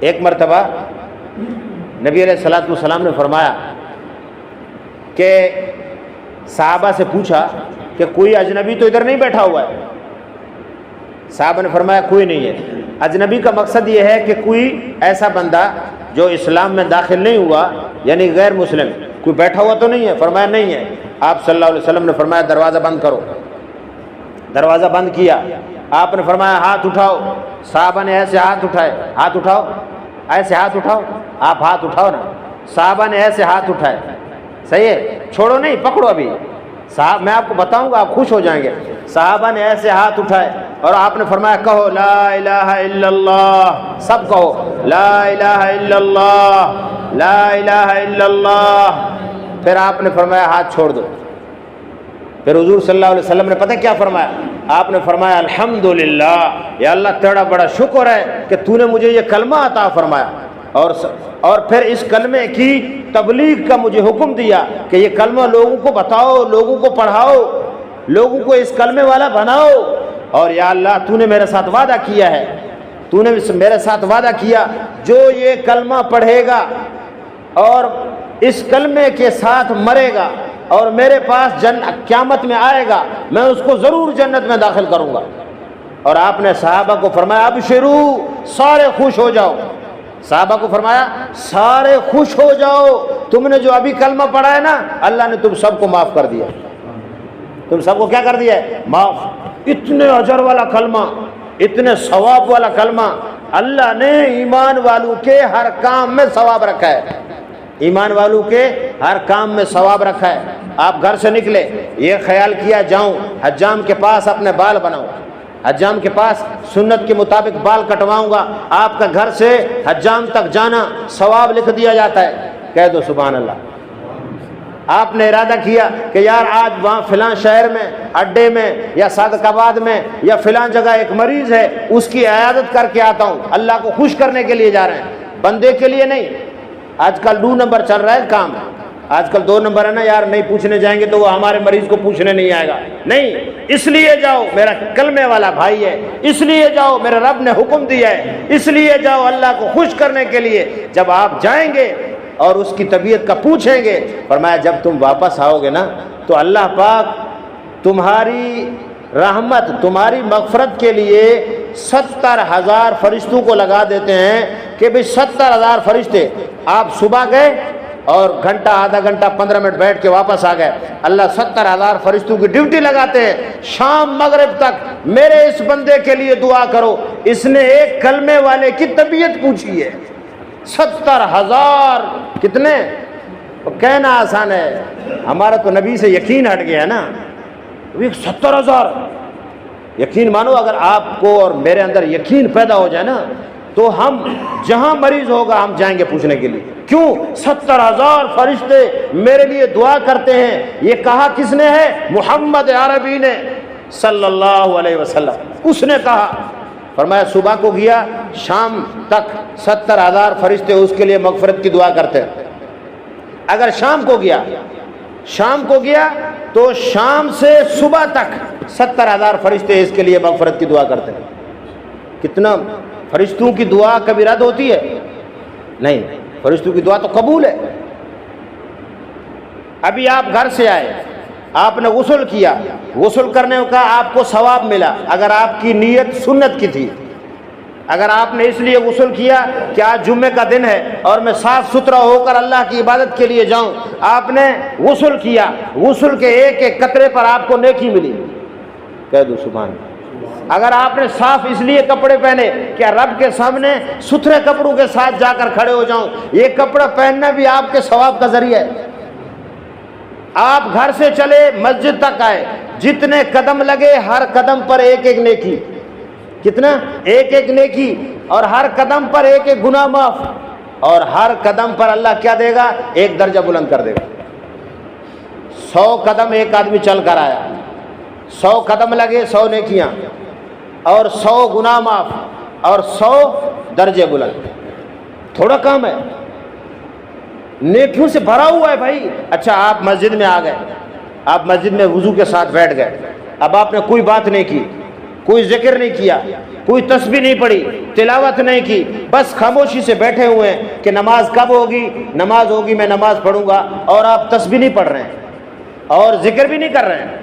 ایک مرتبہ نبی علیہ الصلوۃ والسلام نے فرمایا کہ صحابہ سے پوچھا کہ کوئی اجنبی تو ادھر نہیں بیٹھا ہوا ہے؟ صحابہ نے فرمایا کوئی نہیں ہے۔ اجنبی کا مقصد یہ ہے کہ کوئی ایسا بندہ جو اسلام میں داخل نہیں ہوا، یعنی غیر مسلم، کوئی بیٹھا ہوا تو نہیں ہے؟ فرمایا نہیں ہے۔ آپ صلی اللہ علیہ وسلم نے فرمایا دروازہ بند کرو۔ دروازہ بند کیا۔ آپ نے فرمایا ہاتھ اٹھاؤ۔ صحابہ نے ایسے ہاتھ اٹھائے، ہاتھ اٹھاؤ، ایسے ہاتھ اٹھاؤ، آپ ہاتھ اٹھاؤ نا۔ صحابہ نے ایسے ہاتھ اٹھائے، صحیح ہے، چھوڑو نہیں، پکڑو ابھی، صاحب میں آپ کو بتاؤں گا آپ خوش ہو جائیں گے۔ صحابہ نے ایسے ہاتھ اٹھائے اور آپ نے فرمایا کہو لا الہ الا اللہ، سب کہو لا الہ الا اللہ، لا الہ الا اللہ۔ پھر آپ نے فرمایا ہاتھ چھوڑ دو۔ پھر حضور صلی اللہ علیہ وسلم نے پتہ کیا فرمایا؟ آپ نے فرمایا الحمدللہ، یا اللہ تیرا بڑا شکر ہے کہ تو نے مجھے یہ کلمہ عطا فرمایا، اور پھر اس کلمے کی تبلیغ کا مجھے حکم دیا کہ یہ کلمہ لوگوں کو بتاؤ، لوگوں کو پڑھاؤ، لوگوں کو اس کلمے والا بناؤ۔ اور یا اللہ تو نے میرے ساتھ وعدہ کیا ہے، تو نے میرے ساتھ وعدہ کیا جو یہ کلمہ پڑھے گا اور اس کلمے کے ساتھ مرے گا اور میرے پاس قیامت میں آئے گا، میں اس کو ضرور جنت میں داخل کروں گا۔ اور آپ نے صحابہ کو فرمایا ابشرو، سارے خوش ہو جاؤ۔ صحابہ کو فرمایا سارے خوش ہو جاؤ، تم نے جو ابھی کلمہ پڑھا ہے نا، اللہ نے تم سب کو معاف کر دیا۔ تم سب کو کیا کر دیا ہے؟ معاف۔ اتنے اجر والا کلمہ، اتنے ثواب والا کلمہ، اللہ نے ایمان والوں کے ہر کام میں ثواب رکھا ہے، ایمان والوں کے ہر کام میں ثواب رکھا ہے۔ آپ گھر سے نکلے، یہ خیال کیا جاؤں حجام کے پاس اپنے بال بناؤں، حجام کے پاس سنت کے مطابق بال کٹواؤں گا، آپ کا گھر سے حجام تک جانا ثواب لکھ دیا جاتا ہے، کہہ دو سبحان اللہ۔ آپ نے ارادہ کیا کہ یار آج وہاں فلاں شہر میں، اڈے میں یا صادق آباد میں یا فلاں جگہ ایک مریض ہے، اس کی عیادت کر کے آتا ہوں، اللہ کو خوش کرنے کے لیے جا رہے ہیں، بندے کے لیے نہیں۔ آج کل 2 نمبر چل رہا ہے کام، آج کل 2 نمبر ہے نا، یار نہیں پوچھنے جائیں گے تو وہ ہمارے مریض کو پوچھنے نہیں آئے گا، نہیں، اس لیے جاؤ میرا کلمے والا بھائی ہے، اس لیے جاؤ میرے رب نے حکم دیا ہے، اس لیے جاؤ اللہ کو خوش کرنے کے لیے۔ جب آپ جائیں گے اور اس کی طبیعت کا پوچھیں گے، فرمایا جب تم واپس آؤ گے نا تو اللہ پاک تمہاری رحمت، تمہاری مغفرت کے لیے 70,000 فرشتوں کو لگا دیتے ہیں کہ بھئی 70,000 فرشتے۔ آپ صبح گئے اور گھنٹہ، آدھا گھنٹہ، 15 منٹ بیٹھ کے واپس آ گئے، اللہ 70,000 فرشتوں کی ڈیوٹی لگاتے ہیں، شام مغرب تک میرے اس بندے کے لیے دعا کرو، اس نے ایک کلمے والے کی طبیعت پوچھی ہے۔ 70,000 کتنے؟ کہنا آسان ہے، ہمارا تو نبی سے یقین ہٹ گیا ہے نا۔ 70,000 یقین مانو، اگر آپ کو اور میرے اندر یقین پیدا ہو جائے نا تو ہم جہاں مریض ہوگا ہم جائیں گے پوچھنے کے لیے۔ کیوں؟ 70,000 فرشتے میرے لیے دعا کرتے ہیں۔ یہ کہا کس نے ہے؟ محمد عربی نے صلی اللہ علیہ وسلم، اس نے کہا، فرمایا صبح کو گیا، شام تک 70,000 فرشتے اس کے لیے مغفرت کی دعا کرتے ہیں۔ اگر شام کو گیا تو شام سے صبح تک 70,000 فرشتے اس کے لیے مغفرت کی دعا کرتے ہیں۔ کتنا؟ فرشتوں کی دعا کبھی رد ہوتی ہے؟ نہیں، فرشتوں کی دعا تو قبول ہے۔ ابھی آپ گھر سے آئے، آپ نے غسل کیا، غسل کرنے کا آپ کو ثواب ملا اگر آپ کی نیت سنت کی تھی۔ اگر آپ نے اس لیے غسل کیا کہ آج جمعے کا دن ہے اور میں صاف ستھرا ہو کر اللہ کی عبادت کے لیے جاؤں، آپ نے غسل کیا، غسل کے ایک ایک قطرے پر آپ کو نیکی ملی، کہہ دو سبحان اللہ۔ اگر آپ نے صاف اس لیے کپڑے پہنے کہ رب کے سامنے ستھرے کپڑوں کے ساتھ جا کر کھڑے ہو جاؤں، یہ کپڑا پہننا بھی آپ کے ثواب کا ذریعہ ہے۔ آپ گھر سے چلے مسجد تک آئے، جتنے قدم لگے ہر قدم پر ایک ایک نیکی، کتنا؟ ایک ایک نیکی، اور ہر قدم پر ایک ایک گناہ معاف، اور ہر قدم پر اللہ کیا دے گا؟ ایک درجہ بلند کر دے گا۔ 100 قدم ایک آدمی چل کر آیا، 100 قدم لگے 100 نیکیاں، اور 100 گناہ معاف، اور 100 درجے بلند۔ تھوڑا کام ہے، نیکیوں سے بھرا ہوا ہے بھائی۔ اچھا آپ مسجد میں آ گئے، آپ مسجد میں وضو کے ساتھ بیٹھ گئے، اب آپ نے کوئی بات نہیں کی، کوئی ذکر نہیں کیا، کوئی تسبیح نہیں پڑھی، تلاوت نہیں کی، بس خاموشی سے بیٹھے ہوئے ہیں کہ نماز کب ہوگی، نماز ہوگی میں نماز پڑھوں گا، اور آپ تسبیح نہیں پڑھ رہے ہیں اور ذکر بھی نہیں کر رہے ہیں،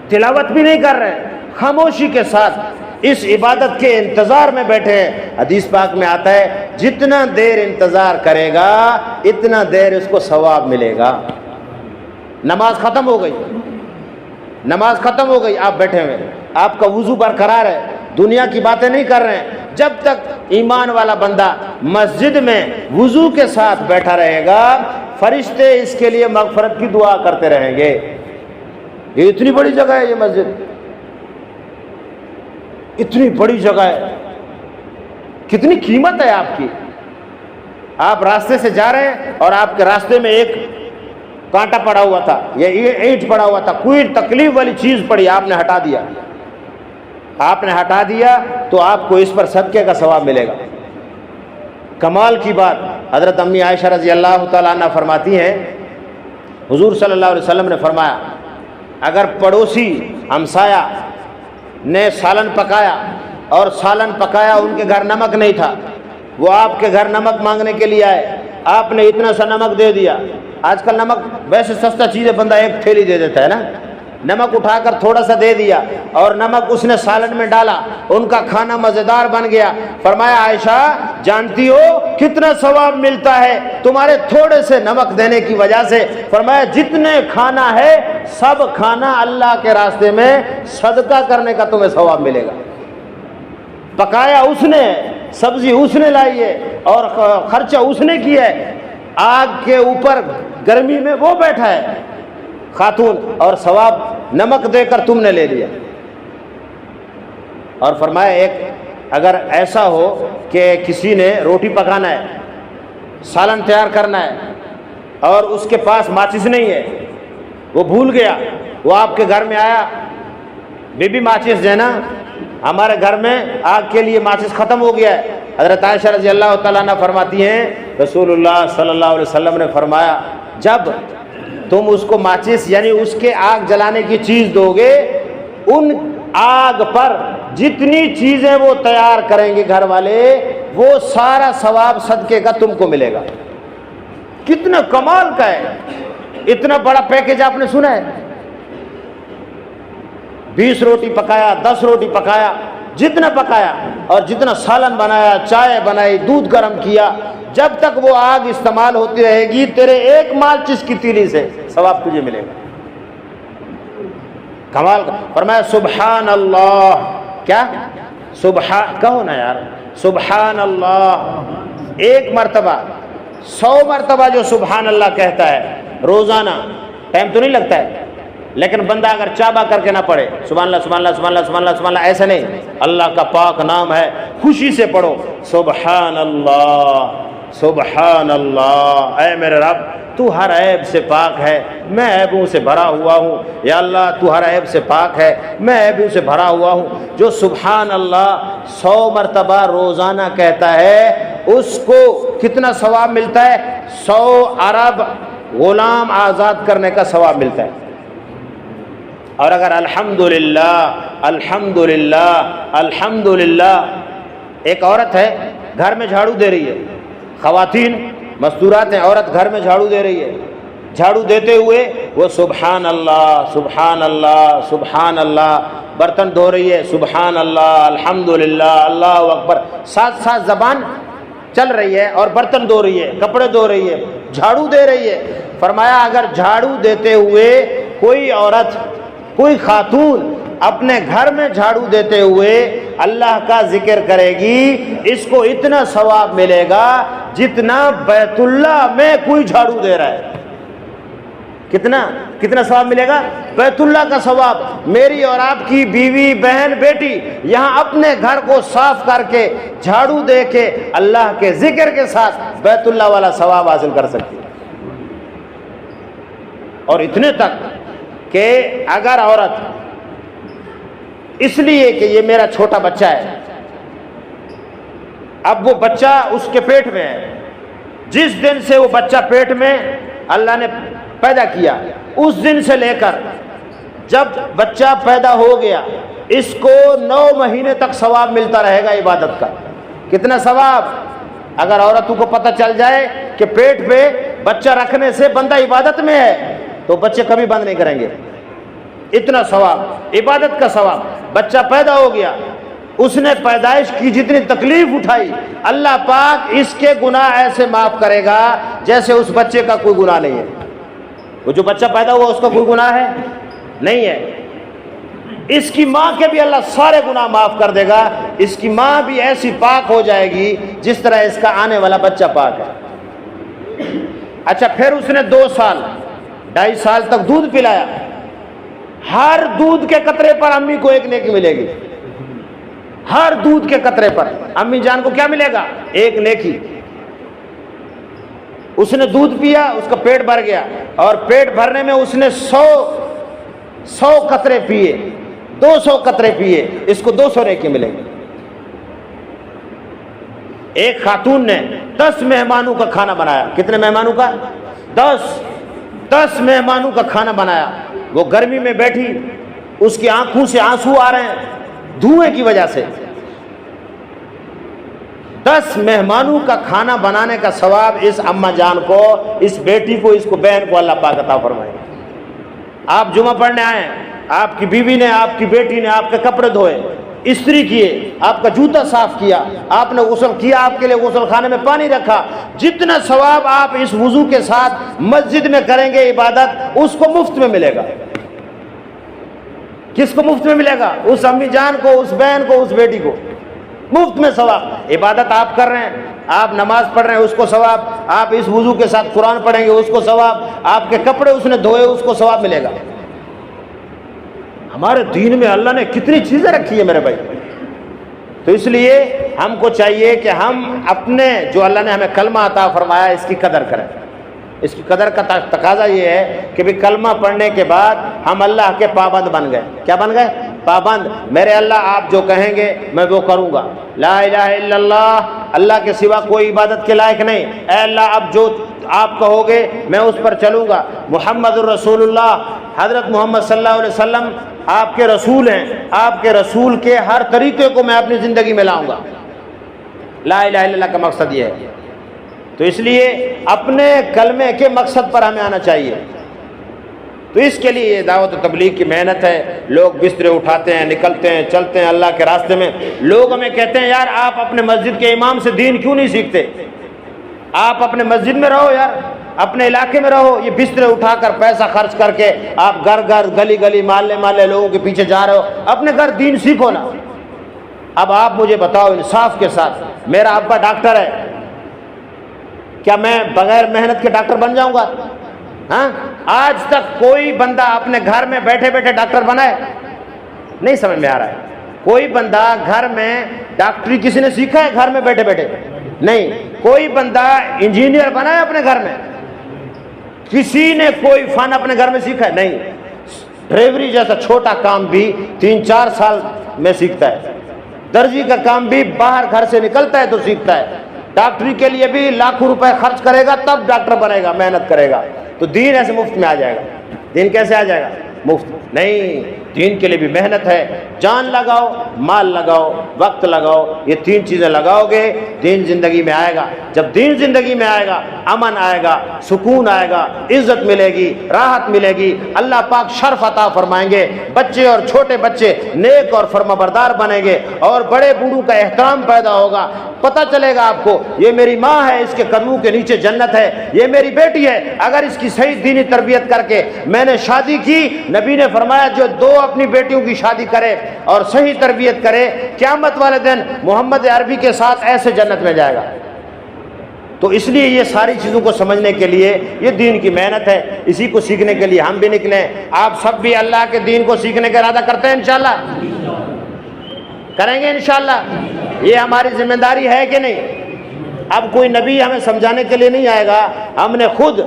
تلاوت بھی نہیں کر رہے ہیں، خاموشی کے ساتھ اس عبادت کے انتظار میں بیٹھے ہیں۔ حدیث پاک میں آتا ہے جتنا دیر انتظار کرے گا اتنا دیر اس کو ثواب ملے گا۔ نماز ختم ہو گئی، نماز ختم ہو گئی، آپ بیٹھے ہوئے، آپ کا وضو برقرار ہے، دنیا کی باتیں نہیں کر رہے ہیں۔ جب تک ایمان والا بندہ مسجد میں وضو کے ساتھ بیٹھا رہے گا فرشتے اس کے لیے مغفرت کی دعا کرتے رہیں گے۔ یہ اتنی بڑی جگہ ہے، یہ مسجد اتنی بڑی جگہ ہے، کتنی قیمت ہے آپ کی۔ آپ راستے سے جا رہے ہیں اور آپ کے راستے میں ایک کانٹا پڑا ہوا تھا یا اینٹ پڑا ہوا تھا، کوئی تکلیف والی چیز پڑی، آپ نے ہٹا دیا، آپ نے ہٹا دیا تو آپ کو اس پر صدقے کا ثواب ملے گا۔ کمال کی بات، حضرت امی عائشہ رضی اللہ تعالیٰ عنہ فرماتی ہیں حضور صلی اللہ علیہ وسلم نے فرمایا اگر پڑوسی ہمسایہ نے سالن پکایا اور سالن پکایا ان کے گھر نمک نہیں تھا، وہ آپ کے گھر نمک مانگنے کے لیے آئے، آپ نے اتنا سا نمک دے دیا۔ آج کل نمک ویسے سستا چیز ہے، بندہ ایک تھیلی دے دیتا ہے نا، نمک اٹھا کر تھوڑا سا دے دیا اور نمک اس نے سالن میں ڈالا، ان کا کھانا مزیدار بن گیا۔ فرمایا عائشہ جانتی ہو کتنا ثواب ملتا ہے تمہارے تھوڑے سے نمک دینے کی وجہ سے؟ فرمایا جتنے کھانا ہے سب کھانا اللہ کے راستے میں صدقہ کرنے کا تمہیں ثواب ملے گا۔ پکایا اس نے، سبزی اس نے لائی ہے اور خرچہ اس نے کیا ہے، آگ کے اوپر گرمی میں وہ بیٹھا ہے خاتون، اور ثواب نمک دے کر تم نے لے لیا۔ اور فرمایا ایک اگر ایسا ہو کہ کسی نے روٹی پکانا ہے، سالن تیار کرنا ہے اور اس کے پاس ماچس نہیں ہے، وہ بھول گیا، وہ آپ کے گھر میں آیا، بی بی ماچس دینا، ہمارے گھر میں آگ کے لیے ماچس ختم ہو گیا ہے۔ حضرت عائشہ رضی اللہ تعالیٰ عنہ فرماتی ہیں رسول اللہ صلی اللہ علیہ وسلم نے فرمایا جب تم اس کو ماچس یعنی اس کے آگ جلانے کی چیز دو گے، ان آگ پر جتنی چیزیں وہ تیار کریں گے گھر والے وہ سارا ثواب صدقے کا تم کو ملے گا۔ کتنا کمال کا ہے، اتنا بڑا پیکج آپ نے سنا ہے؟ 20 روٹی پکایا، 10 روٹی پکایا، جتنا پکایا اور جتنا سالن بنایا، چائے بنائی، دودھ گرم کیا، جب تک وہ آگ استعمال ہوتی رہے گی تیرے ایک ماچس کی تیلی سے ثواب تجھے ملے گا۔ کمال کا۔ فرمایا سبحان اللہ، کیا سبحان کہو نا یار، سبحان اللہ، ایک مرتبہ 100 مرتبہ جو سبحان اللہ کہتا ہے روزانہ، ٹائم تو نہیں لگتا ہے لیکن بندہ اگر چابا کر کے نہ پڑھے سبحان اللہ سبحان اللہ سبحان اللہ سبحان اللہ سبحان اللہ، ایسا نہیں، اللہ کا پاک نام ہے، خوشی سے پڑھو سبحان اللہ سبحان اللہ، اے میرے رب تو ہر عیب سے پاک ہے، میں عیبوں سے بھرا ہوا ہوں، یا اللہ تو ہر عیب سے پاک ہے، میں عیبوں سے بھرا ہوا ہوں۔ جو سبحان اللہ 100 مرتبہ روزانہ کہتا ہے اس کو کتنا ثواب ملتا ہے؟ 100 عرب غلام آزاد کرنے کا ثواب ملتا ہے۔ اور اگر الحمدللہ الحمدللہ الحمدللہ، ایک عورت ہے گھر میں جھاڑو دے رہی ہے، خواتین مستورات ہیں، عورت گھر میں جھاڑو دے رہی ہے، جھاڑو دیتے ہوئے وہ سبحان اللہ سبحان اللہ سبحان اللہ، برتن دھو رہی ہے سبحان اللہ الحمدللہ اللہ اکبر، ساتھ ساتھ زبان چل رہی ہے اور برتن دھو رہی ہے، کپڑے دھو رہی ہے، جھاڑو دے رہی ہے۔ فرمایا اگر جھاڑو دیتے ہوئے کوئی عورت، کوئی خاتون اپنے گھر میں جھاڑو دیتے ہوئے اللہ کا ذکر کرے گی اس کو اتنا ثواب ملے گا جتنا بیت اللہ میں کوئی جھاڑو دے رہا ہے۔ کتنا ثواب ملے گا؟ بیت اللہ کا ثواب۔ میری اور آپ کی بیوی بہن بیٹی یہاں اپنے گھر کو صاف کر کے جھاڑو دے کے اللہ کے ذکر کے ساتھ بیت اللہ والا ثواب حاصل کر سکتی ہے۔ اور اتنے تک کہ اگر عورت اس لیے کہ یہ میرا چھوٹا بچہ ہے، اب وہ بچہ اس کے پیٹ میں ہے، جس دن سے وہ بچہ پیٹ میں اللہ نے پیدا کیا اس دن سے لے کر جب بچہ پیدا ہو گیا اس کو 9 مہینے تک ثواب ملتا رہے گا عبادت کا۔ کتنا ثواب؟ اگر عورتوں کو پتہ چل جائے کہ پیٹ پہ بچہ رکھنے سے بندہ عبادت میں ہے تو بچے کبھی بند نہیں کریں گے۔ اتنا ثواب، عبادت کا ثواب۔ بچہ پیدا ہو گیا، اس نے پیدائش کی جتنی تکلیف اٹھائی، اللہ پاک اس کے گناہ ایسے معاف کرے گا جیسے اس بچے کا کوئی گناہ نہیں ہے۔ وہ جو بچہ پیدا ہوا اس کا کوئی گناہ ہے؟ نہیں ہے۔ اس کی ماں کے بھی اللہ سارے گناہ معاف کر دے گا۔ اس کی ماں بھی ایسی پاک ہو جائے گی جس طرح اس کا آنے والا بچہ پاک ہے۔ اچھا، پھر اس نے 2 سال 2.5 سال تک دودھ پلایا، ہر دودھ کے قطرے پر امی کو ایک نیکی ملے گی۔ ہر دودھ کے قطرے پر امی جان کو کیا ملے گا؟ ایک نیکی۔ اس نے دودھ پیا، اس کا پیٹ بھر گیا، اور پیٹ بھرنے میں اس نے 100 قطرے پیے، 200 قطرے پیے، اس کو 200 نیکی ملے گی۔ ایک خاتون نے 10 مہمانوں کا کھانا بنایا۔ کتنے مہمانوں کا؟ 10 مہمانوں کا کھانا بنایا۔ وہ گرمی میں بیٹھی، اس کی آنکھوں سے آنسو آ رہے ہیں دھوئیں کی وجہ سے۔ 10 مہمانوں کا کھانا بنانے کا ثواب اس اماں جان کو، اس بیٹی کو، اس کو بہن کو اللہ پاک عطا فرمائے۔ آپ جمعہ پڑھنے آئے، آپ کی بیوی نے، آپ کی بیٹی نے آپ کے کپڑے دھوئے، استری کیے، آپ کا جوتا صاف کیا، آپ نے غسل کیا، آپ کے لیے غسل خانے میں پانی رکھا۔ جتنا ثواب آپ اس وضو کے ساتھ مسجد میں کریں گے عبادت، اس کو مفت میں ملے گا۔ کس کو مفت میں ملے گا؟ اس امی جان کو، اس بہن کو، اس بیٹی کو مفت میں ثواب۔ عبادت آپ کر رہے ہیں، آپ نماز پڑھ رہے ہیں، اس کو ثواب۔ آپ اس وضو کے ساتھ قرآن پڑھیں گے، اس کو ثواب۔ آپ کے کپڑے اس نے دھوئے، اس کو ثواب ملے گا۔ ہمارے دین میں اللہ نے کتنی چیزیں رکھی ہیں میرے بھائی۔ تو اس لیے ہم کو چاہیے کہ ہم اپنے جو اللہ نے ہمیں کلمہ عطا فرمایا اس کی قدر کریں۔ اس کی قدر کا تقاضا یہ ہے کہ بھی کلمہ پڑھنے کے بعد ہم اللہ کے پابند بن گئے۔ کیا بن گئے؟ پابند۔ میرے اللہ آپ جو کہیں گے میں وہ کروں گا۔ لا الہ الا اللہ، اللہ کے سوا کوئی عبادت کے لائق نہیں۔ اے اللہ اب جو آپ کہو گے میں اس پر چلوں گا۔ محمد الرسول اللہ، حضرت محمد صلی اللہ علیہ وسلم آپ کے رسول ہیں، آپ کے رسول کے ہر طریقے کو میں اپنی زندگی میں لاؤں گا۔ لا الہ الا اللہ کا مقصد یہ ہے۔ تو اس لیے اپنے کلمے کے مقصد پر ہمیں آنا چاہیے۔ تو اس کے لیے یہ دعوت و تبلیغ کی محنت ہے۔ لوگ بسترے اٹھاتے ہیں، نکلتے ہیں، چلتے ہیں اللہ کے راستے میں۔ لوگ ہمیں کہتے ہیں یار آپ اپنے مسجد کے امام سے دین کیوں نہیں سیکھتے؟ آپ اپنے مسجد میں رہو یار، اپنے علاقے میں رہو۔ یہ بسترے اٹھا کر پیسہ خرچ کر کے آپ گھر گھر، گلی گلی، محلے محلے لوگوں کے پیچھے جا رہے ہو۔ اپنے گھر دین سیکھو نا۔ اب آپ مجھے بتاؤ انصاف کے ساتھ، میرا ابا ڈاکٹر ہے، کیا میں بغیر محنت کے ڈاکٹر بن جاؤں گا؟ ہاں، آج تک کوئی بندہ اپنے گھر میں بیٹھے بیٹھے ڈاکٹر بنا ہے؟ نہیں سمجھ میں آ رہا ہے۔ کوئی بندہ گھر میں ڈاکٹری کسی نے سیکھا ہے گھر میں بیٹھے بیٹھے؟ نہیں۔ کوئی بندہ انجینئر بنا ہے اپنے گھر میں؟ کسی نے کوئی فن اپنے گھر میں سیکھا ہے؟ نہیں۔ ڈرائیوری جیسا چھوٹا کام بھی 3-4 سال میں سیکھتا ہے۔ درزی کا کام بھی باہر گھر سے نکلتا ہے تو سیکھتا ہے۔ ڈاکٹری کے لیے بھی لاکھوں روپے خرچ کرے گا تب ڈاکٹر بنے گا، محنت کرے گا۔ تو دین ایسے مفت میں آ جائے گا؟ دین کیسے آ جائے گا؟ مفت نہیں۔ دین کے لیے بھی محنت ہے، جان لگاؤ، مال لگاؤ، وقت لگاؤ۔ یہ 3 چیزیں لگاؤ گے دین زندگی میں آئے گا۔ جب دین زندگی میں آئے گا، امن آئے گا، سکون آئے گا، عزت ملے گی، راحت ملے گی، اللہ پاک شرف عطا فرمائیں گے۔ بچے اور چھوٹے بچے نیک اور فرمانبردار بنیں گے، اور بڑے بوڑھوں کا احترام پیدا ہوگا۔ پتہ چلے گا آپ کو یہ میری ماں ہے، اس کے قدموں کے نیچے جنت ہے، یہ میری بیٹی ہے۔ اگر اس کی صحیح دینی تربیت کر کے میں نے شادی کی، نبی نے فرمایا جو 2 اپنی بیٹیوں کی شادی کرے اور صحیح تربیت کرے، قیامت والے دن محمد عربی کے ساتھ ایسے جنت میں جائے گا۔ تو اس لیے یہ ساری چیزوں کو سمجھنے کے لیے یہ دین کی محنت ہے، اسی کو سیکھنے کے لیے ہم بھی نکلیں۔ آپ سب بھی اللہ کے دین کو سیکھنے کا ارادہ کرتے ہیں انشاءاللہ؟ کریں گے انشاءاللہ؟ یہ ہماری ذمہ داری ہے کہ نہیں؟ اب کوئی نبی ہمیں سمجھانے کے لیے نہیں آئے گا، ہم نے خود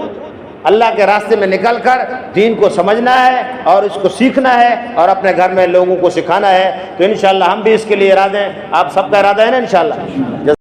اللہ کے راستے میں نکل کر دین کو سمجھنا ہے اور اس کو سیکھنا ہے اور اپنے گھر میں لوگوں کو سکھانا ہے۔ تو انشاءاللہ ہم بھی اس کے لیے ارادے ہیں، آپ سب کا ارادہ ہے نا انشاءاللہ؟